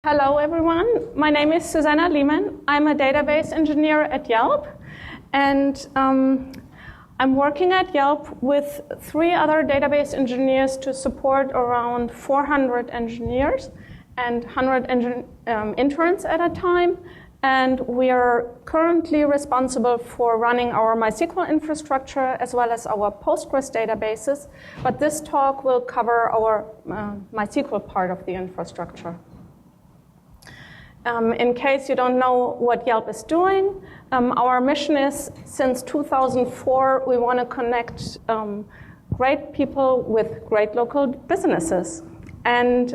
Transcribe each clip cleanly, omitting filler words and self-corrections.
Hello everyone, my name is Susanne Lehmann. I'm a database engineer at Yelp, and I'm working at Yelp with 3 other database engineers to support around 400 engineers and 100 interns at a time. And we are currently responsible for running our MySQL infrastructure as well as our Postgres databases. But this talk will cover our MySQL part of the infrastructure. In case you don't know what Yelp is doing, our mission is, since 2004, we want to connect great people with great local businesses. And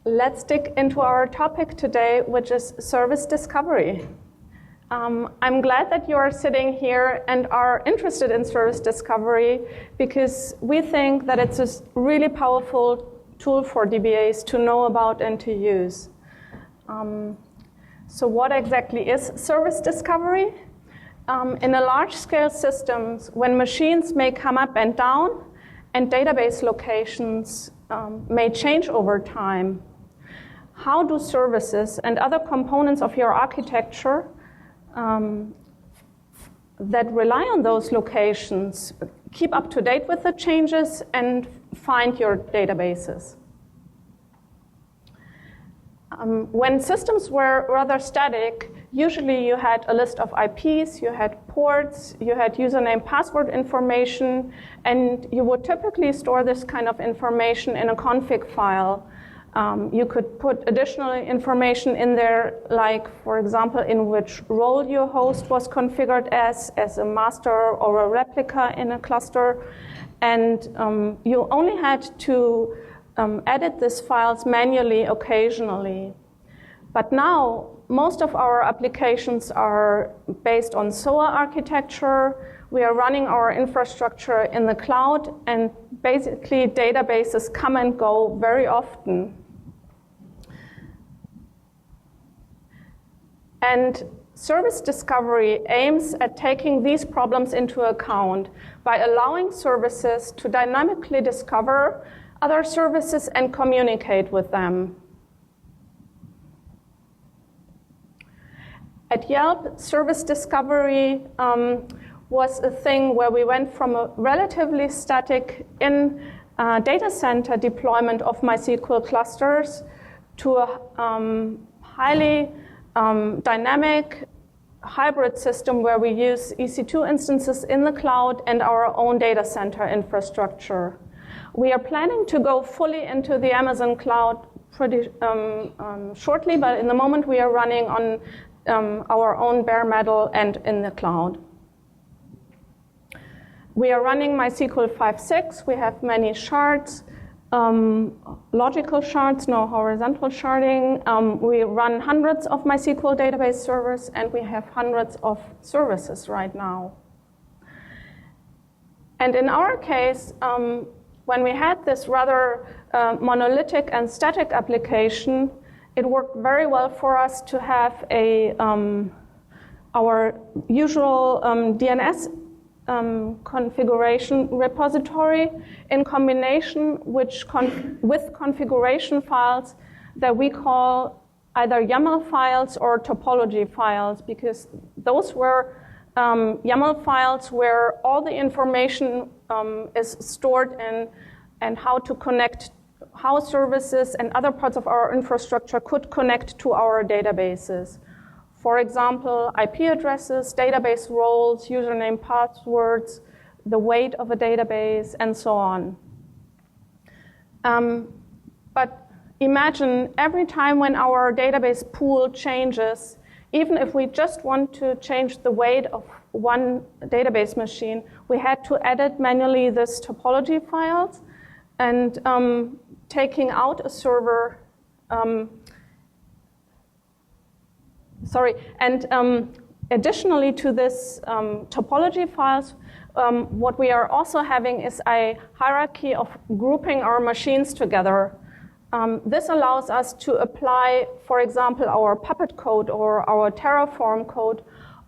let's dig into our topic today, which is service discovery. I'm glad that you are sitting here and are interested in service discovery, because we think that it's a really powerful tool for DBAs to know about and to use. So what exactly is service discovery? In a large-scale systems, when machines may come up and down and database locations may change over time, how do services and other components of your architecture that rely on those locations keep up to date with the changes and find your databases? When systems were rather static, usually you had a list of IPs, you had ports, you had username, password information, and you would typically store this kind of information in a config file. You could put additional information in there, like, for example, in which role your host was configured as a master or a replica in a cluster. And you only had to edit these files manually occasionally. But now, most of our applications are based on SOA architecture. We are running our infrastructure in the cloud, and basically databases come and go very often. And service discovery aims at taking these problems into account by allowing services to dynamically discover other services and communicate with them. At Yelp, service discovery was a thing where we went from a relatively static data center deployment of MySQL clusters to a highly dynamic hybrid system where we use EC2 instances in the cloud and our own data center infrastructure. We are planning to go fully into the Amazon cloud pretty shortly, but in the moment we are running on our own bare metal and in the cloud. We are running MySQL 5.6. We have many shards, logical shards, no horizontal sharding. We run hundreds of MySQL database servers, and we have hundreds of services right now. And in our case, when we had this rather monolithic and static application, it worked very well for us to have our usual DNS configuration repository in combination with configuration files that we call either YAML files or topology files, because those were YAML files where all the information is stored in, and how to connect, how services and other parts of our infrastructure could connect to our databases. For example, IP addresses, database roles, username, passwords, the weight of a database, and so on. But imagine every time when our database pool changes, even if we just want to change the weight of one database machine, we had to edit manually this topology files, and taking out a server, additionally to this topology files, what we are also having is a hierarchy of grouping our machines together. This allows us to apply, for example, our Puppet code or our Terraform code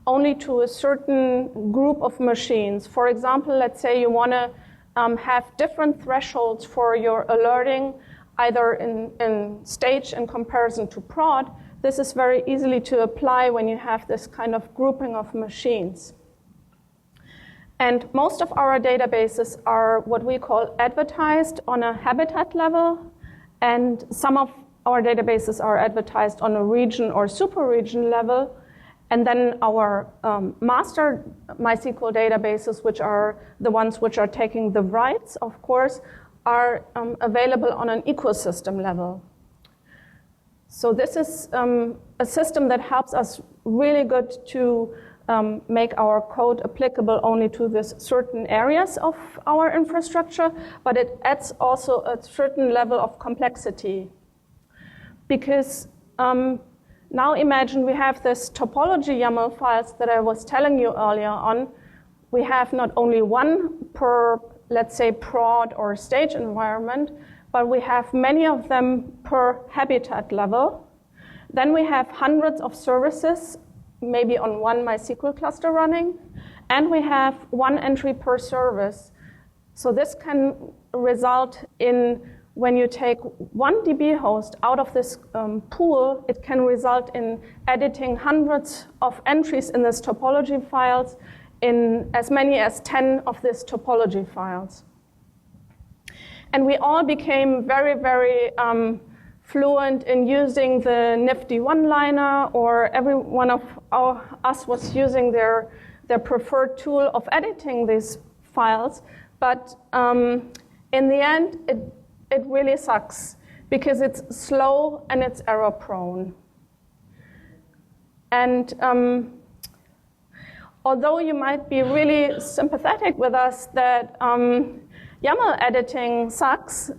only to a certain group of machines. For example, let's say you want to have different thresholds for your alerting either in stage in comparison to prod, this is very easily to apply when you have this kind of grouping of machines. And most of our databases are what we call advertised on a habitat level, and some of our databases are advertised on a region or super region level. And then our master MySQL databases, which are the ones which are taking the writes, of course, are available on an ecosystem level. So this is a system that helps us really good to make our code applicable only to this certain areas of our infrastructure, but it adds also a certain level of complexity. Because now imagine we have this topology YAML files that I was telling you earlier on. We have not only one per, let's say, prod or stage environment, but we have many of them per habitat level. Then we have hundreds of services, maybe on one MySQL cluster running, and we have one entry per service. So this can result in, when you take one DB host out of this pool, it can result in editing hundreds of entries in this topology files in as many as 10 of these topology files. And we all became very, very fluent in using the nifty one-liner, or every one of us was using their preferred tool of editing these files. But in the end, it really sucks because it's slow and it's error-prone. And although you might be really sympathetic with us that YAML editing sucks,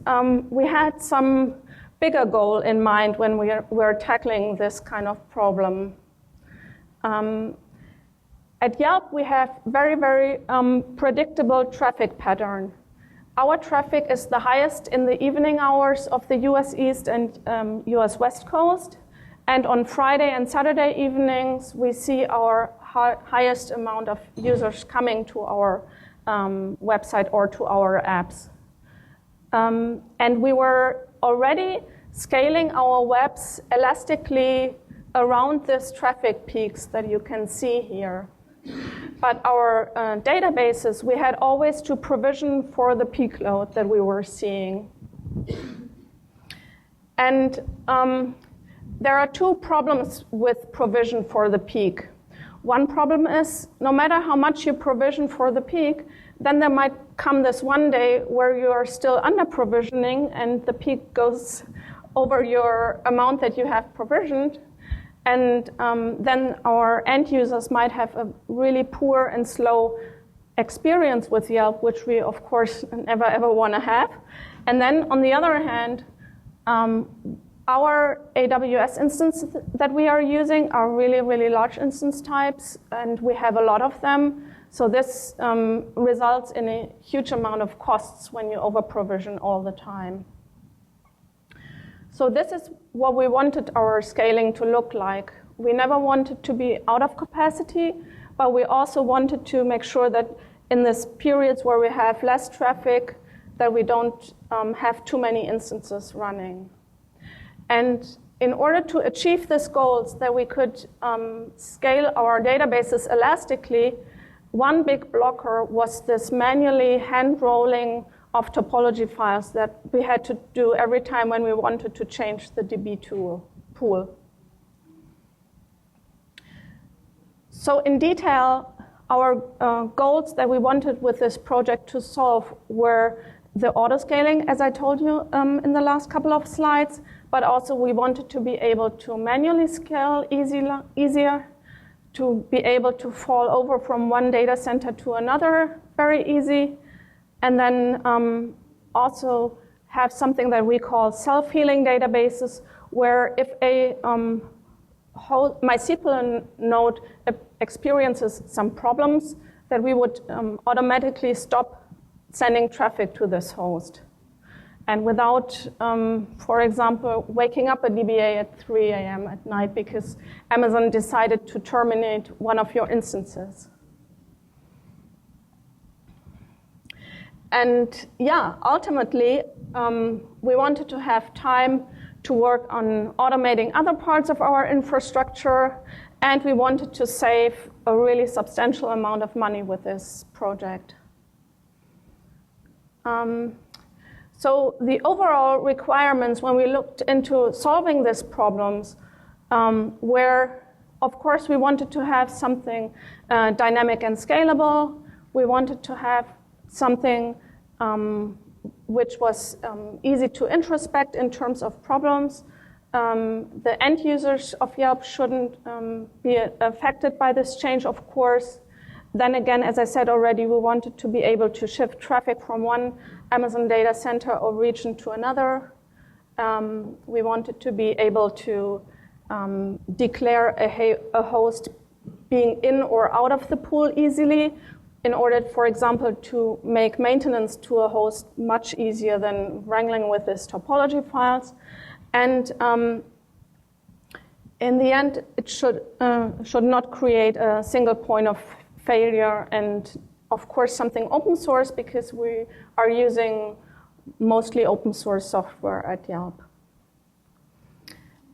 we had some bigger goal in mind when we were tackling this kind of problem. At Yelp, we have very, very predictable traffic pattern. Our traffic is the highest in the evening hours of the US East and US West Coast. And on Friday and Saturday evenings, we see our highest amount of users coming to our website or to our apps. And we were already scaling our webs elastically around these traffic peaks that you can see here. But our databases, we had always to provision for the peak load that we were seeing. And there are two problems with provision for the peak. One problem is, no matter how much you provision for the peak, then there might come this one day where you are still under provisioning and the peak goes over your amount that you have provisioned. And then our end users might have a really poor and slow experience with Yelp, which we, of course, never ever want to have. And then, on the other hand, our AWS instances that we are using are really, really large instance types, and we have a lot of them. So this results in a huge amount of costs when you over-provision all the time. So this is what we wanted our scaling to look like. We never wanted to be out of capacity, but we also wanted to make sure that in these periods where we have less traffic, that we don't have too many instances running. And in order to achieve these goals, that we could scale our databases elastically, one big blocker was this manually hand-rolling of topology files that we had to do every time when we wanted to change the DB pool. So in detail, our goals that we wanted with this project to solve were the auto-scaling, as I told you in the last couple of slides, but also we wanted to be able to manually scale easier, to be able to fall over from one data center to another very easy, and then also have something that we call self-healing databases, where if a MySQL node experiences some problems, that we would automatically stop sending traffic to this host. And without, for example, waking up a DBA at 3 a.m. at night because Amazon decided to terminate one of your instances. And yeah, ultimately, we wanted to have time to work on automating other parts of our infrastructure, and we wanted to save a really substantial amount of money with this project. So the overall requirements when we looked into solving these problems were, of course, we wanted to have something dynamic and scalable. We wanted to have something which was easy to introspect in terms of problems. The end users of Yelp shouldn't be affected by this change, of course. Then again, as I said already, we wanted to be able to shift traffic from one Amazon data center or region to another. We wanted to be able to declare a host being in or out of the pool easily in order, for example, to make maintenance to a host much easier than wrangling with these topology files. And in the end, it should not create a single point of failure, and of course something open source, because we are using mostly open source software at Yelp.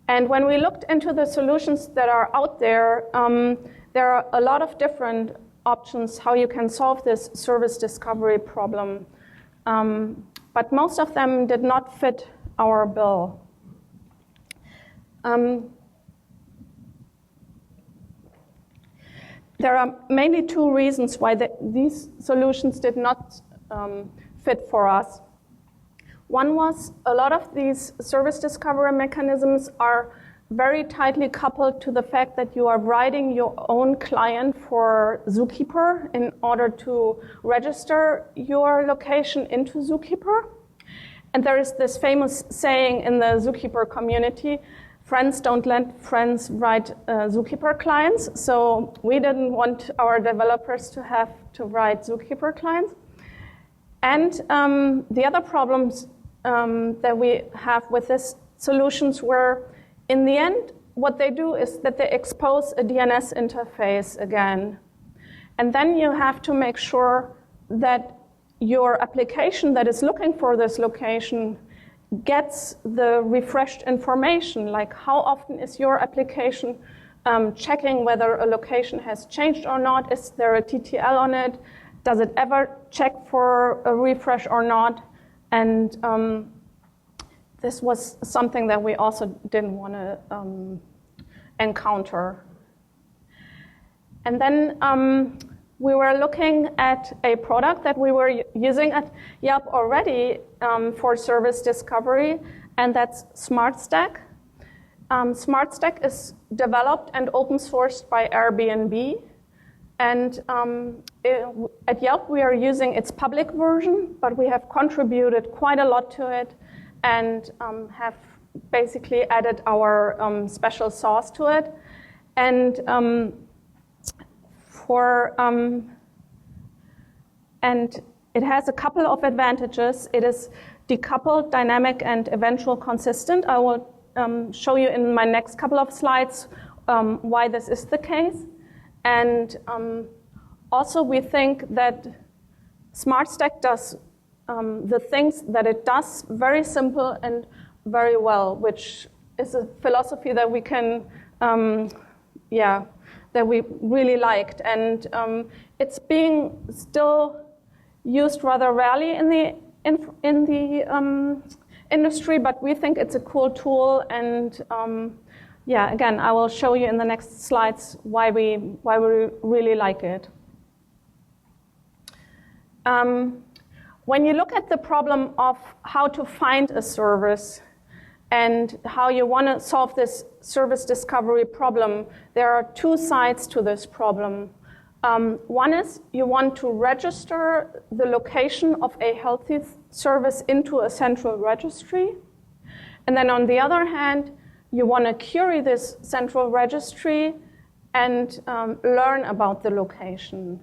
And when we looked into the solutions that are out there, there are a lot of different options how you can solve this service discovery problem. But most of them did not fit our bill. There are mainly two reasons why these solutions did not fit for us. One was a lot of these service discovery mechanisms are very tightly coupled to the fact that you are writing your own client for Zookeeper in order to register your location into Zookeeper. And there is this famous saying in the Zookeeper community, friends don't let friends write Zookeeper clients. So we didn't want our developers to have to write Zookeeper clients. And the other problems that we have with these solutions were, in the end, what they do is that they expose a DNS interface again. And then you have to make sure that your application that is looking for this location gets the refreshed information, like how often is your application checking whether a location has changed or not? Is there a TTL on it? Does it ever check for a refresh or not? And this was something that we also didn't want to encounter. And then we were looking at a product that we were using at Yelp already for service discovery, and that's Smartstack. Smartstack is developed and open sourced by Airbnb. And at Yelp, we are using its public version, but we have contributed quite a lot to it and have basically added our special sauce to it. And and it has a couple of advantages. It is decoupled, dynamic, and eventual consistent. I will show you in my next couple of slides why this is the case. And also we think that Smartstack does the things that it does very simple and very well, which is a philosophy that we can, that we really liked. And it's being still used rather rarely in the industry, but we think it's a cool tool. And again, I will show you in the next slides why we really like it. When you look at the problem of how to find a service and how you want to solve this service discovery problem, there are two sides to this problem. One is you want to register the location of a healthy service into a central registry. And then on the other hand, you want to query this central registry and learn about the location.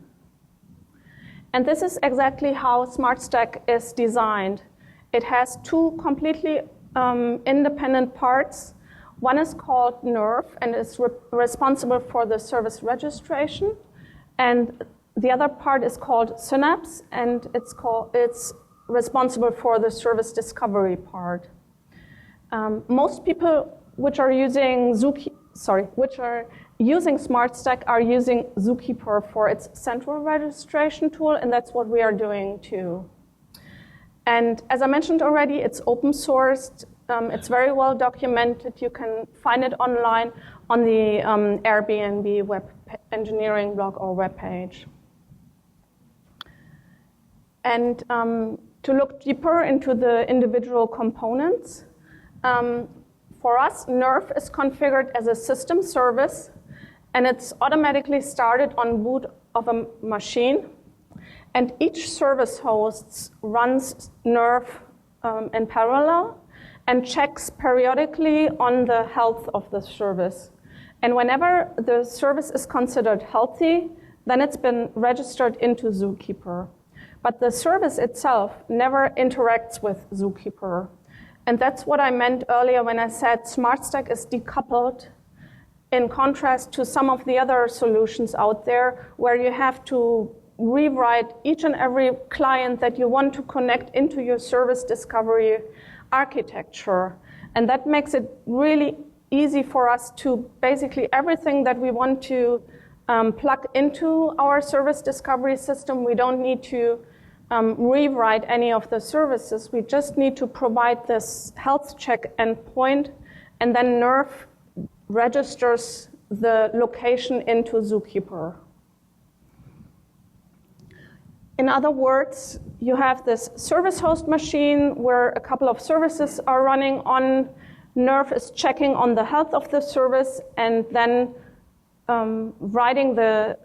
And this is exactly how Smartstack is designed. It has two completely independent parts. One is called Nerve and is responsible for the service registration. And The other part is called Synapse, and it's responsible for the service discovery part. Most people which are using Smartstack are using Zookeeper for its central registration tool, and that's what we are doing too. And as I mentioned already, it's open sourced. It's very well documented. You can find it online on the Airbnb web engineering blog or web page. And to look deeper into the individual components, for us, Nerve is configured as a system service, and it's automatically started on boot of a machine. And each service host runs Nerve in parallel and checks periodically on the health of the service. And whenever the service is considered healthy, then it's been registered into Zookeeper. But the service itself never interacts with Zookeeper. And that's what I meant earlier when I said Smartstack is decoupled, in contrast to some of the other solutions out there where you have to rewrite each and every client that you want to connect into your service discovery architecture. And that makes it really easy for us to basically everything that we want to plug into our service discovery system, we don't need to rewrite any of the services. We just need to provide this health check endpoint, and then Nerve registers the location into Zookeeper. In other words, you have this service host machine where a couple of services are running on. Nerve is checking on the health of the service and then writing the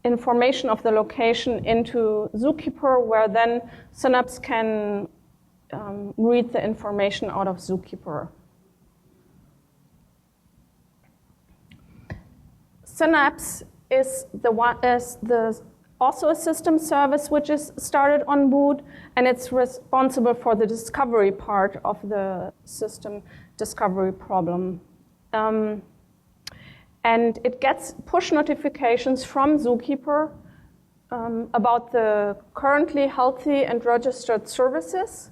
information of the location into Zookeeper, where then Synapse can read the information out of Zookeeper. Synapse is also a system service which is started on boot, and it's responsible for the discovery part of the system discovery problem. And it gets push notifications from Zookeeper about the currently healthy and registered services.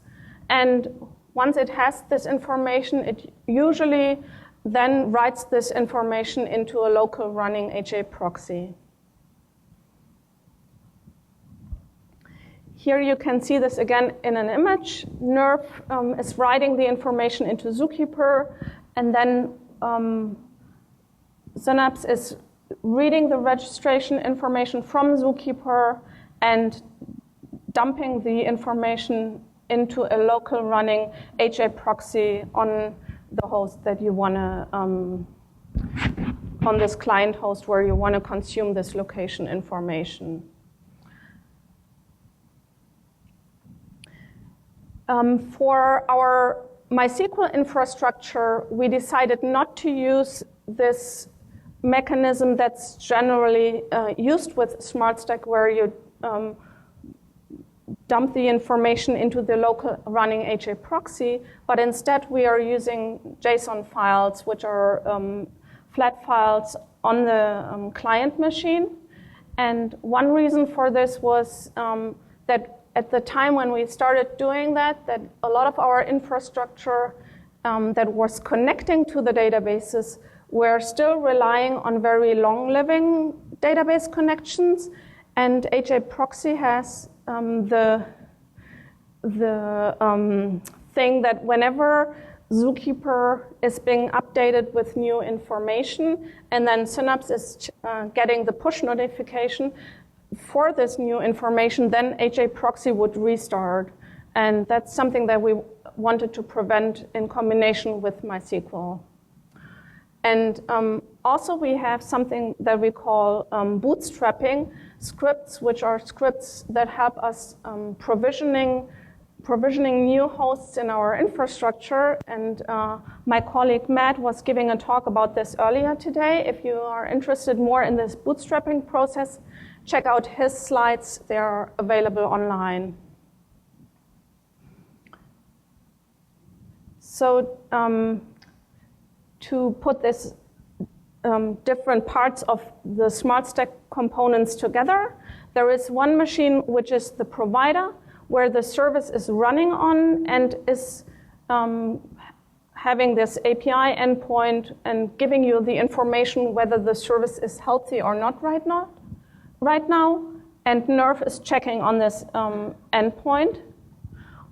And once it has this information, it usually then writes this information into a local running HA proxy. Here you can see this again in an image. Nerve is writing the information into Zookeeper, and then Synapse is reading the registration information from Zookeeper and dumping the information into a local running HA proxy on the host that you want to, on this client host where you want to consume this location information. For our MySQL infrastructure, we decided not to use this mechanism that's generally used with Smartstack, where you dump the information into the local running HA proxy, but instead we are using JSON files, which are flat files on the client machine. And one reason for this was that at the time when we started doing that a lot of our infrastructure that was connecting to the databases were still relying on very long-living database connections, and HA proxy has the thing that whenever Zookeeper is being updated with new information, and then Synapse is getting the push notification for this new information, then HA proxy would restart. And that's something that we wanted to prevent in combination with MySQL. And also we have something that we call bootstrapping scripts, which are scripts that help us provisioning new hosts in our infrastructure. And my colleague Matt was giving a talk about this earlier today. If you are interested more in this bootstrapping process, check out his slides. They are available online. So to put this different parts of the Smartstack components together, There is one machine which is the provider, where the service is running on and is having this API endpoint and giving you the information whether the service is healthy or not right now. And Nerve is checking on this endpoint.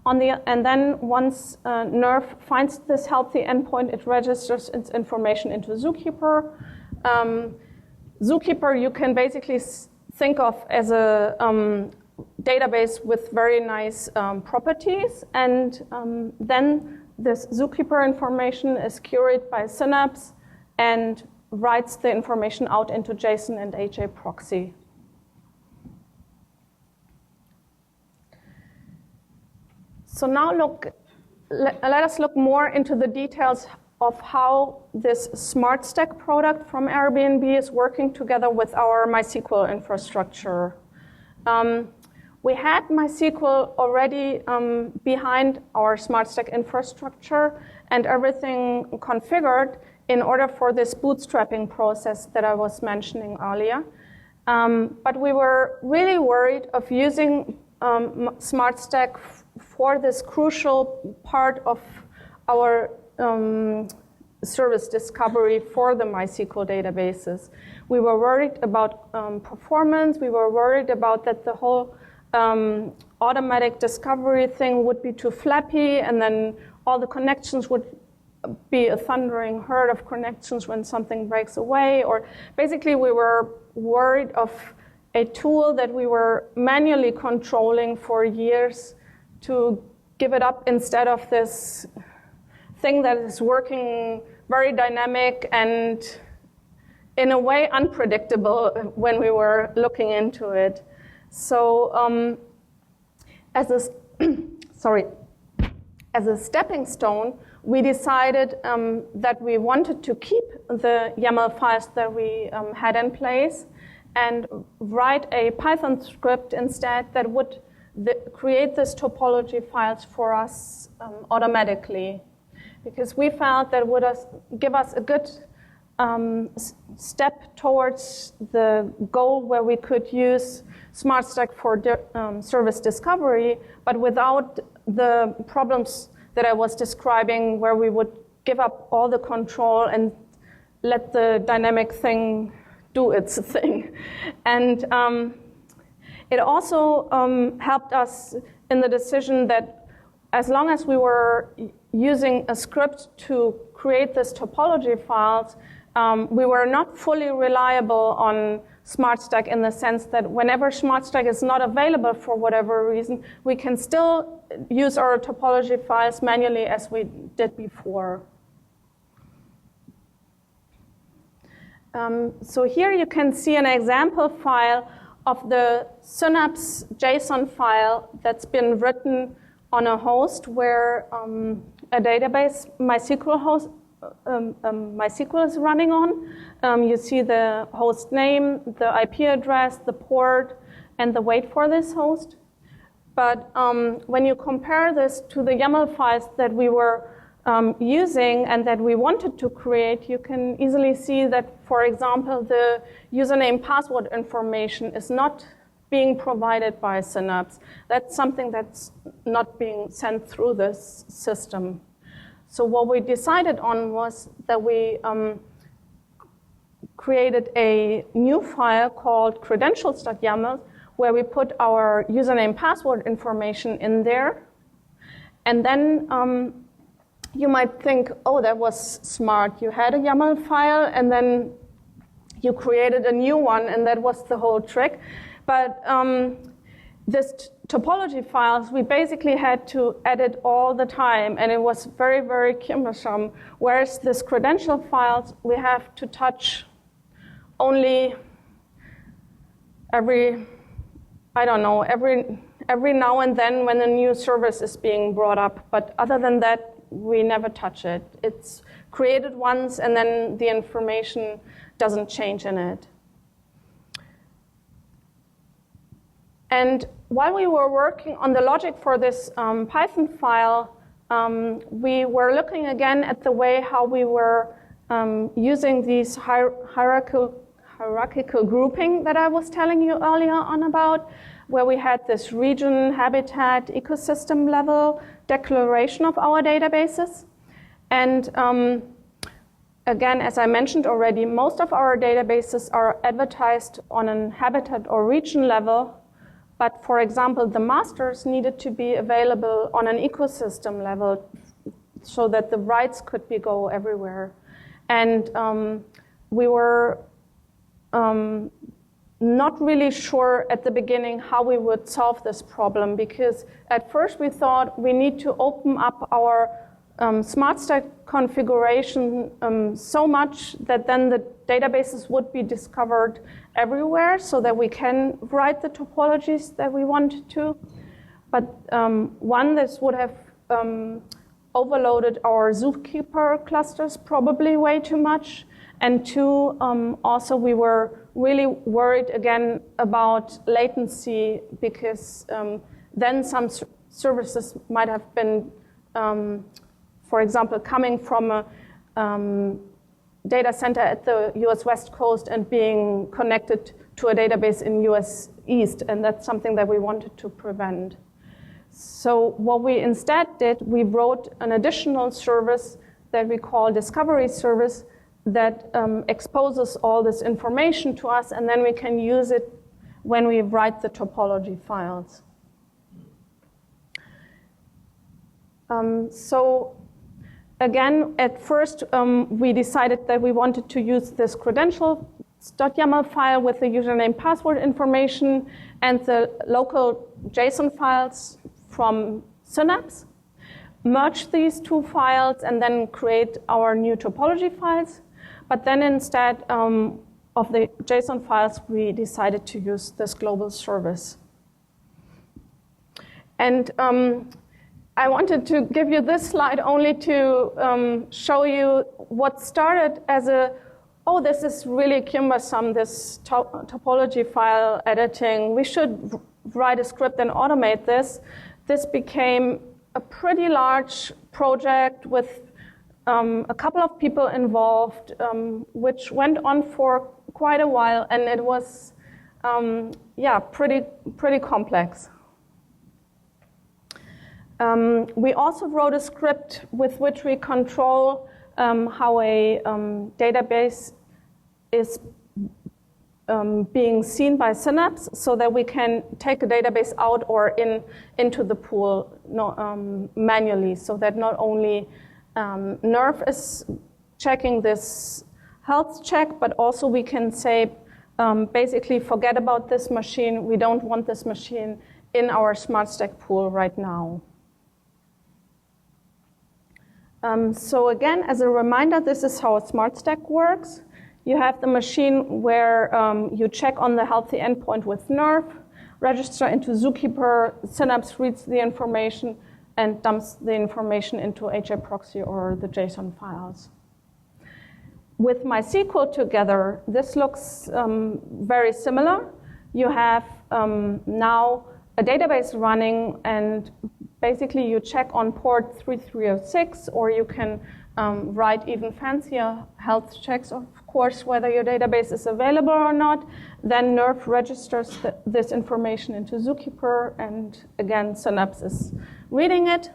And then once Nerve finds this healthy endpoint, it registers its information into Zookeeper. Zookeeper you can basically think of as a database with very nice properties. And then this Zookeeper information is queried by Synapse and writes the information out into JSON and HA proxy. So now let us look more into the details of how this Smartstack product from Airbnb is working together with our MySQL infrastructure. We had MySQL already behind our Smartstack infrastructure and everything configured in order for this bootstrapping process that I was mentioning earlier. But we were really worried of using Smartstack for this crucial part of our service discovery for the MySQL databases. We were worried about performance. We were worried about that the whole automatic discovery thing would be too flappy, and then all the connections would be a thundering herd of connections when something breaks away. Or basically, we were worried of a tool that we were manually controlling for years to give it up instead of this thing that is working very dynamic and in a way unpredictable when we were looking into it. So as a stepping stone, we decided that we wanted to keep the YAML files that we had in place and write a Python script instead that would create this topology files for us automatically, because we felt that would give us a good step towards the goal where we could use Smartstack for service discovery, but without the problems that I was describing, where we would give up all the control and let the dynamic thing do its thing. And it also helped us in the decision that as long as we were using a script to create this topology files, we were not fully reliable on Smartstack in the sense that whenever Smartstack is not available for whatever reason, we can still use our topology files manually as we did before. So here you can see an example file of the Synapse JSON file that's been written on a host where a database MySQL is running on. You see the host name, the IP address, the port, and the wait for this host. But when you compare this to the YAML files that we were using and that we wanted to create, you can easily see that, for example, the username password information is not being provided by Synapse. That's something that's not being sent through this system. So what we decided on was that we created a new file called credentials.yaml, where we put our username password information in there. And then you might think, oh, that was smart. You had a YAML file, and then you created a new one, and that was the whole trick. But this topology files, we basically had to edit all the time, and it was very, very cumbersome. Whereas this credential files, we have to touch only every now and then when a new service is being brought up. But other than that, we never touch it. It's created once, and then the information doesn't change in it. And while we were working on the logic for this Python file, we were looking again at the way how we were using these hierarchical hierarchical grouping that I was telling you earlier on about, where we had this region, habitat, ecosystem level declaration of our databases. And again, as I mentioned already, most of our databases are advertised on an habitat or region level. But for example, the masters needed to be available on an ecosystem level so that the rights could go everywhere. And we were not really sure at the beginning how we would solve this problem, because at first we thought we need to open up our Smartstack configuration so much that then the databases would be discovered everywhere so that we can write the topologies that we want to. But one, this would have overloaded our Zookeeper clusters probably way too much. And two, also we were really worried again about latency, because then some services might have been, for example, coming from a data center at the US West Coast and being connected to a database in US East, and that's something that we wanted to prevent. So what we instead did, we wrote an additional service that we call Discovery Service that exposes all this information to us, and then we can use it when we write the topology files. So again, at first, we decided that we wanted to use this credentials.yaml file with the username password information and the local JSON files from Synapse, merge these two files, and then create our new topology files. But then instead of the JSON files, we decided to use this global service. And I wanted to give you this slide only to show you what started as oh, this is really cumbersome, this topology file editing. We should write a script and automate this. This became a pretty large project with a couple of people involved, which went on for quite a while, and it was, yeah, pretty complex. We also wrote a script with which we control how a database is being seen by Synapse, so that we can take a database out or into the pool manually, so that not only Nerve is checking this health check, but also we can say, basically, forget about this machine. We don't want this machine in our Smartstack pool right now. So again, as a reminder, this is how Smartstack works. You have the machine where you check on the healthy endpoint with Nerve, register into Zookeeper, Synapse reads the information, and dumps the information into HAProxy or the JSON files. With MySQL together, this looks very similar. You have now a database running, and basically you check on port 3306, or you can write even fancier health checks, of course, whether your database is available or not. Then Nerve registers this information into Zookeeper, and again, Synapse is reading it.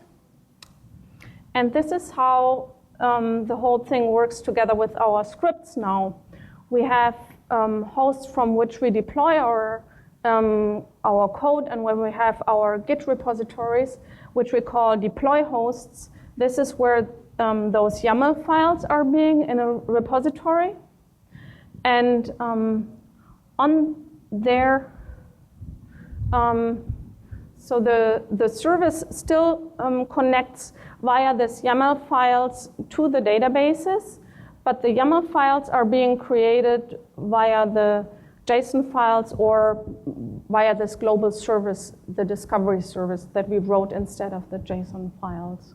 And this is how the whole thing works together with our scripts now. We have hosts from which we deploy our code, and when we have our Git repositories, which we call deploy hosts, this is where those YAML files are being in a repository. And on there, so the service still connects via this YAML files to the databases, but the YAML files are being created via the JSON files or via this global service, the discovery service that we wrote instead of the JSON files.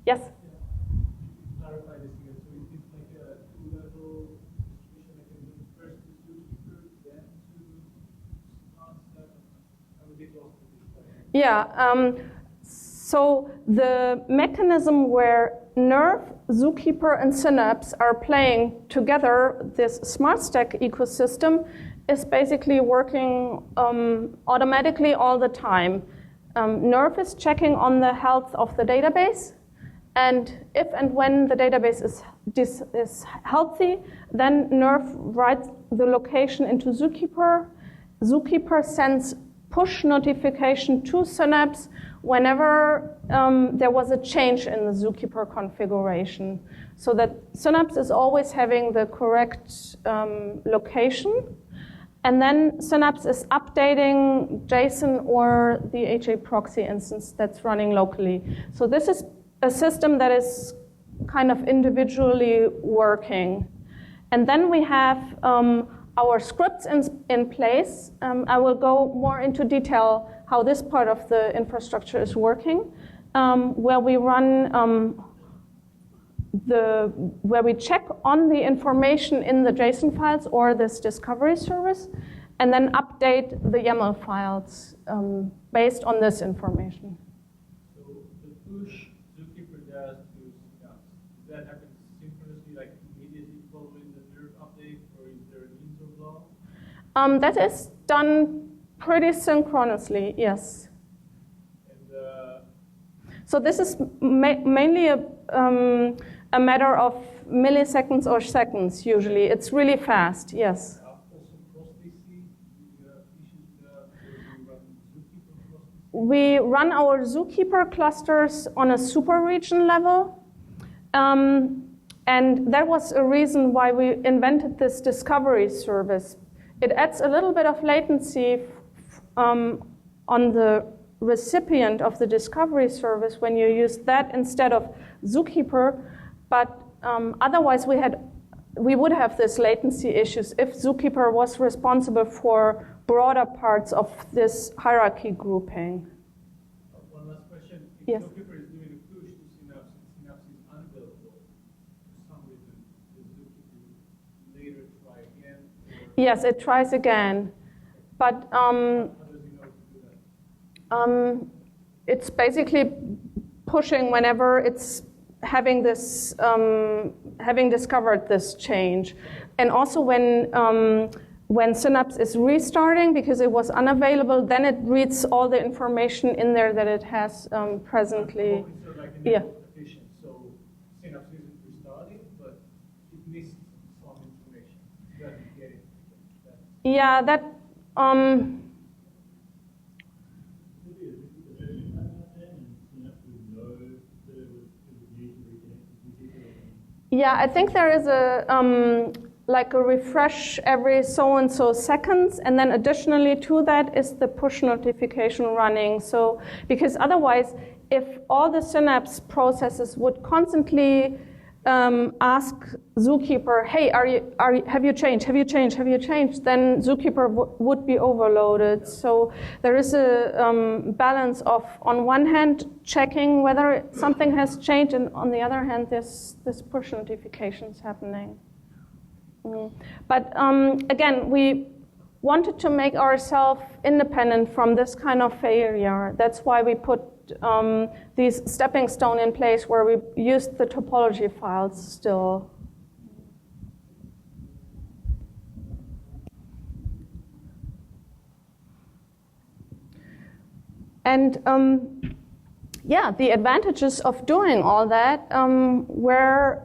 Yes? Clarify this again. So it's like a two-level distribution mechanism, first to Zookeeper, then to Smartstack. I'm a bit lost with this. Yeah. So the mechanism where Nerve, Zookeeper, and Synapse are playing together, this Smartstack ecosystem is basically working automatically all the time. Nerve is checking on the health of the database, and if and when the database is healthy, then Nerve writes the location into Zookeeper. Zookeeper sends push notification to Synapse whenever there was a change in the Zookeeper configuration, so that Synapse is always having the correct location. And then Synapse is updating JSON or the HA proxy instance that's running locally. So this is a system that is kind of individually working. And then we have our scripts in place. I will go more into detail how this part of the infrastructure is working, where we run where we check on the information in the JSON files or this discovery service, and then update the YAML files based on this information. So the push Zookeeper does to Synapse, does that happen synchronously, like immediately following the Nerve update, or is there an interval? That is done pretty synchronously, yes. And so this is mainly a matter of milliseconds or seconds, usually. It's really fast, yes. also cross-DC issues where you run Zookeeper cross-DC? We run our Zookeeper clusters on a super region level. And that was a reason why we invented this discovery service. It adds a little bit of latency on the recipient of the discovery service when you use that instead of Zookeeper. But otherwise, we would have this latency issues if Zookeeper was responsible for broader parts of this hierarchy grouping. One last question. If yes. Zookeeper is doing a push to Synapse and Synapse is unavailable, for some reason, does Zookeeper later try again? Yes, it tries again. But how does he know to do that? It's basically pushing whenever it's having this, having discovered this change, and also when Synapse is restarting because it was unavailable, then it reads all the information in there that it has presently. So like yeah. Partition. So Synapse isn't restarting, but it missed some information. It doesn't get it. Yeah, that. Yeah, I think there is a like a refresh every so and so seconds, and then additionally to that is the push notification running. So because otherwise, if all the Synapse processes would constantly ask Zookeeper, "Hey, have you changed? Have you changed? Have you changed?" Then Zookeeper would be overloaded. So there is a balance of, on one hand, checking whether something has changed, and on the other hand, this push notifications happening. But again, we wanted to make ourselves independent from this kind of failure. That's why we put these stepping stone in place where we used the topology files still. And yeah, the advantages of doing all that were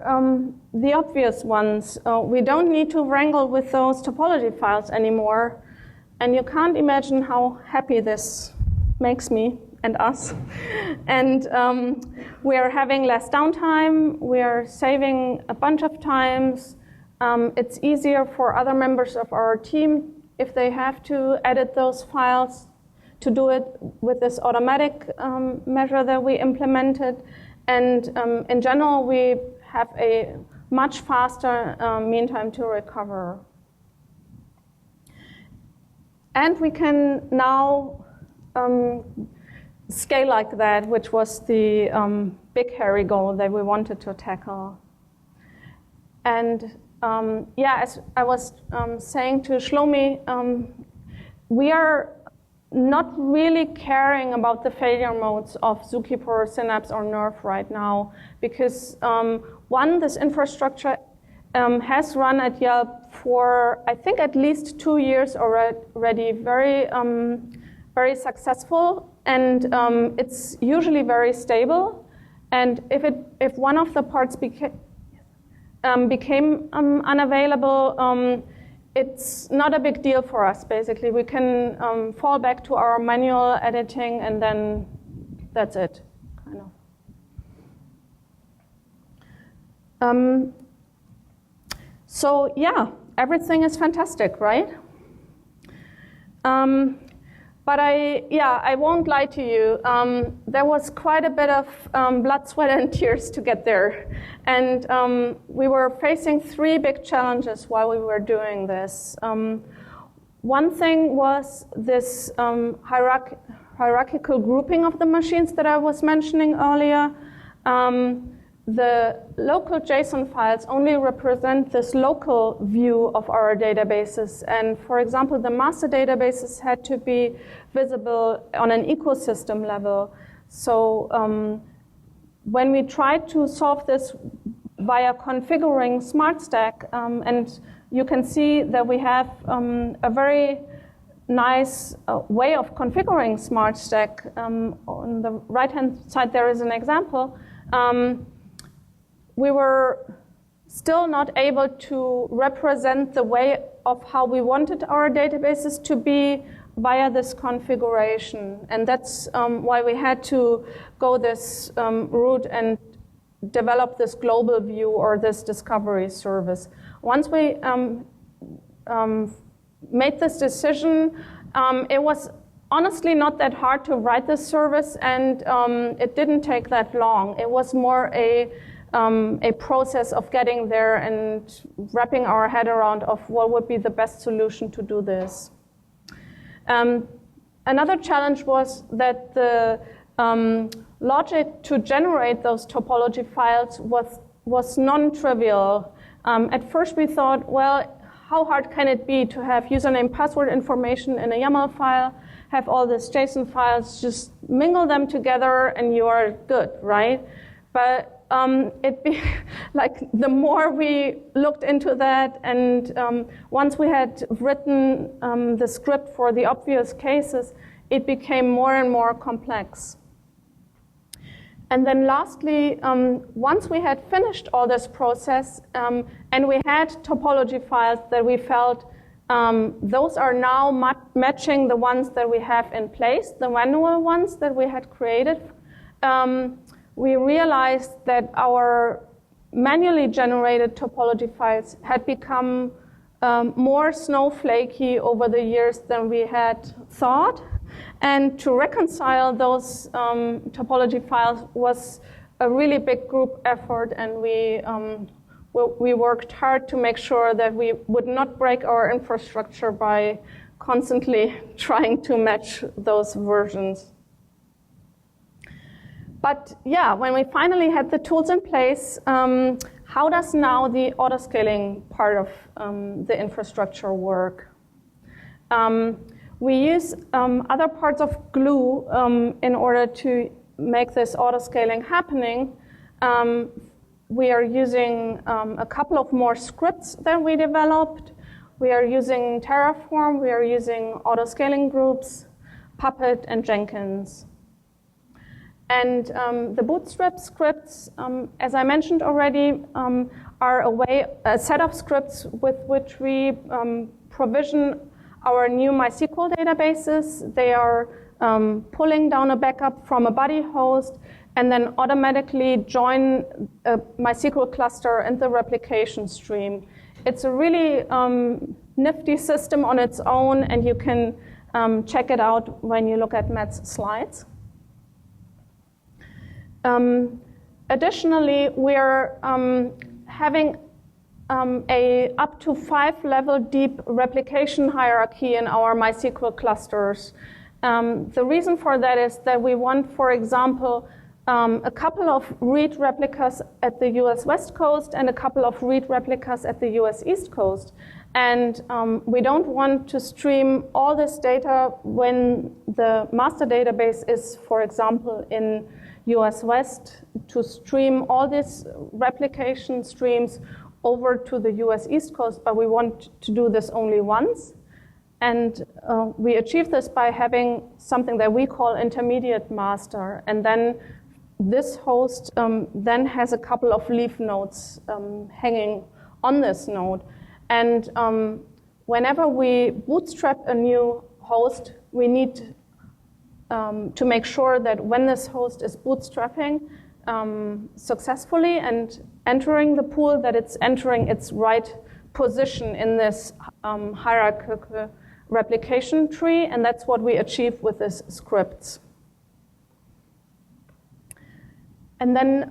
the obvious ones. We don't need to wrangle with those topology files anymore. And you can't imagine how happy this makes me and us. And we are having less downtime. We are saving a bunch of times. It's easier for other members of our team, if they have to edit those files, to do it with this automatic measure that we implemented. And in general, we have a much faster mean time to recover. And we can now scale like that, which was the big, hairy goal that we wanted to tackle. And yeah, as I was saying to Shlomi, we are not really caring about the failure modes of Zookeeper, Synapse, or Nerve right now, because one, this infrastructure has run at Yelp for, I think, at least 2 years already, very, very successful, and it's usually very stable. And if one of the parts became unavailable, it's not a big deal for us, basically. We can fall back to our manual editing, and then that's it, kind of. So yeah, everything is fantastic, right? But I won't lie to you. There was quite a bit of blood, sweat, and tears to get there. And we were facing 3 big challenges while we were doing this. One thing was this hierarchical grouping of the machines that I was mentioning earlier. The local JSON files only represent this local view of our databases. And for example, the master databases had to be visible on an ecosystem level. So when we tried to solve this via configuring Smartstack, and you can see that we have a very nice way of configuring Smartstack. On the right-hand side, there is an example. We were still not able to represent the way of how we wanted our databases to be via this configuration. And that's why we had to go this route and develop this global view or this discovery service. Once we made this decision, it was honestly not that hard to write this service, and it didn't take that long. It was more a process of getting there and wrapping our head around of what would be the best solution to do this. Another challenge was that the logic to generate those topology files was non-trivial. At first we thought, well, how hard can it be to have username, password information in a YAML file, have all these JSON files, just mingle them together and you are good, right? But like the more we looked into that, and once we had written the script for the obvious cases, it became more and more complex. And then lastly, once we had finished all this process, and we had topology files that we felt those are now matching the ones that we have in place, the manual ones that we had created, we realized that our manually generated topology files had become more snowflakey over the years than we had thought. And to reconcile those topology files was a really big group effort, and we worked hard to make sure that we would not break our infrastructure by constantly trying to match those versions. But yeah, when we finally had the tools in place, how does now the autoscaling part of the infrastructure work? We use other parts of Glue in order to make this autoscaling happening. We are using a couple of more scripts that we developed. We are using Terraform, we are using autoscaling groups, Puppet, and Jenkins. And the Bootstrap scripts, as I mentioned already, are a set of scripts with which we provision our new MySQL databases. They are pulling down a backup from a buddy host and then automatically join a MySQL cluster and the replication stream. It's a really nifty system on its own, and you can check it out when you look at Matt's slides. Additionally, we're having a up to 5-level deep replication hierarchy in our MySQL clusters. The reason for that is that we want, for example, a couple of read replicas at the US West Coast and a couple of read replicas at the US East Coast. And we don't want to stream all this data when the master database is, for example, in US West, to stream all these replication streams over to the US East Coast, but we want to do this only once. And we achieve this by having something that we call intermediate master. And then this host then has a couple of leaf nodes hanging on this node. And whenever we bootstrap a new host, we need to make sure that when this host is bootstrapping successfully and entering the pool, that it's entering its right position in this hierarchical replication tree, and that's what we achieve with this scripts. And then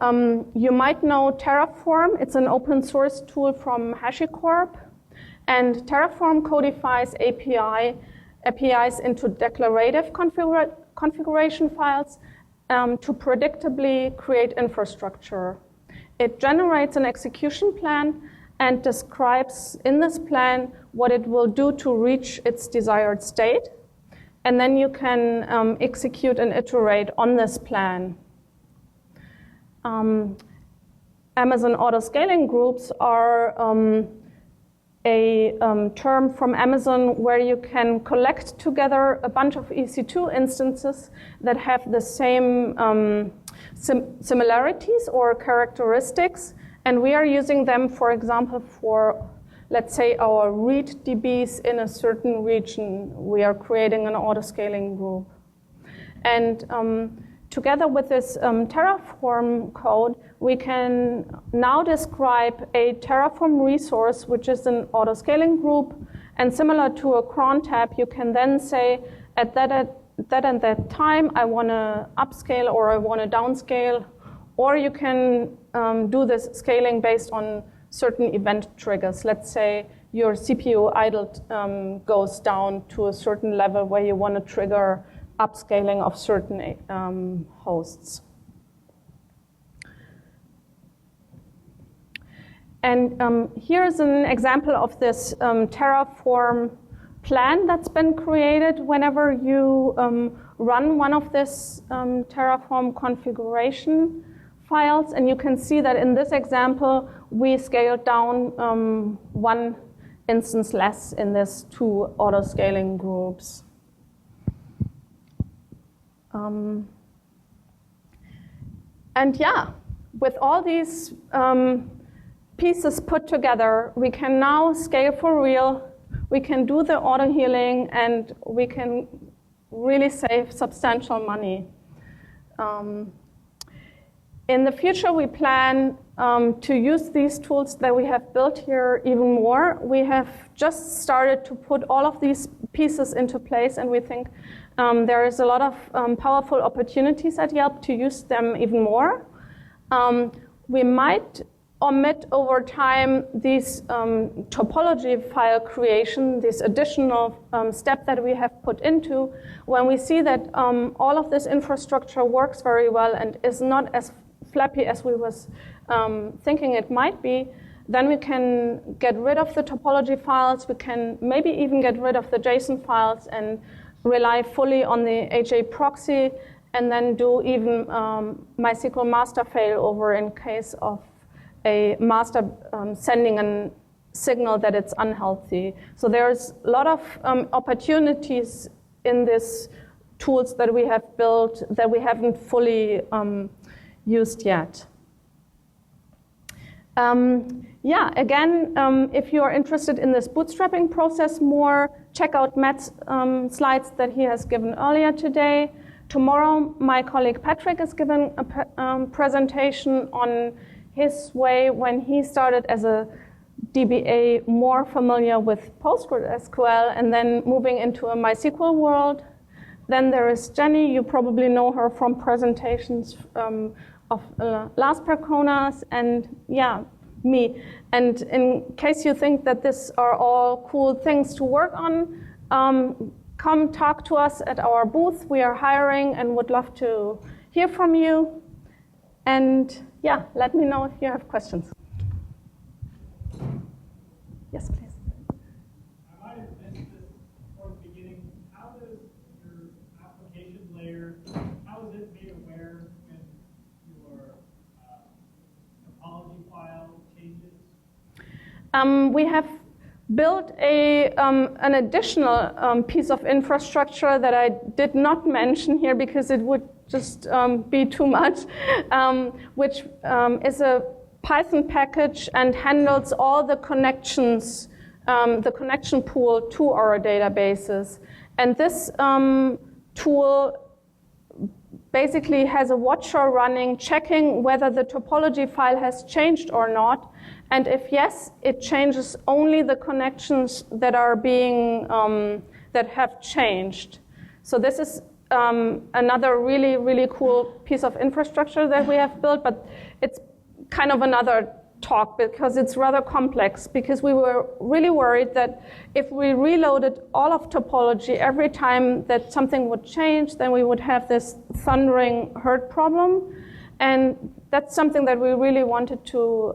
you might know Terraform. It's an open source tool from HashiCorp. And Terraform codifies APIs into declarative configuration files to predictably create infrastructure. It generates an execution plan and describes in this plan what it will do to reach its desired state. And then you can execute and iterate on this plan. Amazon auto-scaling groups are a term from Amazon where you can collect together a bunch of EC2 instances that have the same similarities or characteristics. And we are using them, for example, for, let's say, our read DBs in a certain region. We are creating an auto-scaling group. And together with this Terraform code, we can now describe a Terraform resource, which is an auto-scaling group. And similar to a cron tab, you can then say, at that time, I want to upscale or I want to downscale. Or you can do this scaling based on certain event triggers. Let's say your CPU idle goes down to a certain level where you want to trigger upscaling of certain hosts. And here's an example of this Terraform plan that's been created whenever you run one of this Terraform configuration files. And you can see that in this example, we scaled down one instance less in this two auto-scaling groups. And yeah, with all these pieces put together, we can now scale for real, we can do the auto-healing, and we can really save substantial money. In the future, we plan to use these tools that we have built here even more. We have just started to put all of these pieces into place, and we think there is a lot of powerful opportunities at Yelp to use them even more. We might omit over time these topology file creation, this additional step that we have put into. When we see that all of this infrastructure works very well and is not as flappy as we was thinking it might be, then we can get rid of the topology files. We can maybe even get rid of the JSON files and rely fully on the HA proxy, and then do even MySQL master failover in case of a master sending a signal that it's unhealthy. So there's a lot of opportunities in these tools that we have built that we haven't fully used yet. Yeah, again, if you are interested in this bootstrapping process more, check out Matt's slides that he has given earlier today. Tomorrow, my colleague Patrick is giving a presentation on his way when he started as a DBA, more familiar with PostgreSQL, and then moving into a MySQL world. Then there is Jenny. You probably know her from presentations of last Perconas, and yeah, me. And in case you think that these are all cool things to work on, come talk to us at our booth. We are hiring and would love to hear from you. And yeah, let me know if you have questions. Yes, please. We have built an additional piece of infrastructure that I did not mention here because it would just be too much, which is a Python package and handles all the connections, the connection pool to our databases. And this tool basically has a watcher running, checking whether the topology file has changed or not. And if yes, it changes only the connections that are being, that have changed. So this is another really, really cool piece of infrastructure that we have built, but it's kind of another talk because it's rather complex, because we were really worried that if we reloaded all of topology every time that something would change, then we would have this thundering herd problem. And that's something that we really wanted to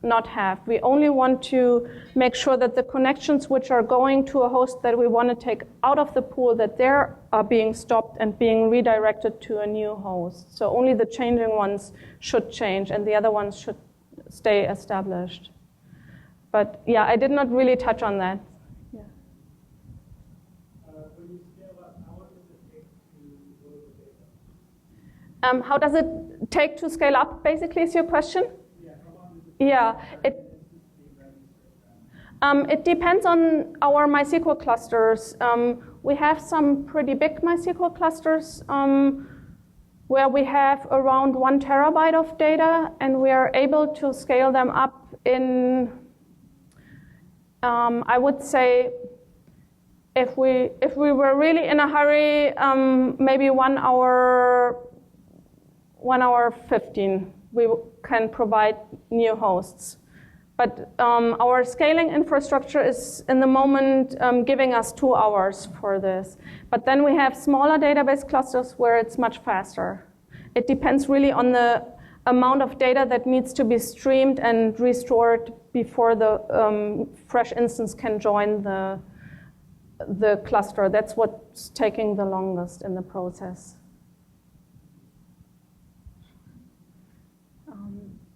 not have. We only want to make sure that the connections which are going to a host that we want to take out of the pool, that they are being stopped and being redirected to a new host. So only the changing ones should change and the other ones should stay established. But yeah, I did not really touch on that. Yeah. When you scale up, how long does it take to load the data? How does it take to scale up, basically, is your question? Yeah, how long does it take? It depends on our MySQL clusters. We have some pretty big MySQL clusters where we have around 1 terabyte of data, and we are able to scale them up in, I would say, if we were really in a hurry, maybe 1 hour 15, we can provide new hosts. But our scaling infrastructure is, in the moment, giving us 2 hours for this. But then we have smaller database clusters where it's much faster. It depends really on the amount of data that needs to be streamed and restored before the fresh instance can join the cluster. That's what's taking the longest in the process.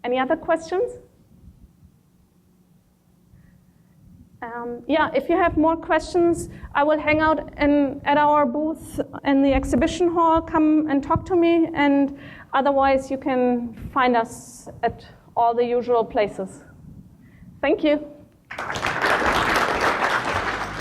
Any other questions? Yeah, if you have more questions, I will hang out at our booth in the exhibition hall. Come and talk to me, and otherwise you can find us at all the usual places. Thank you.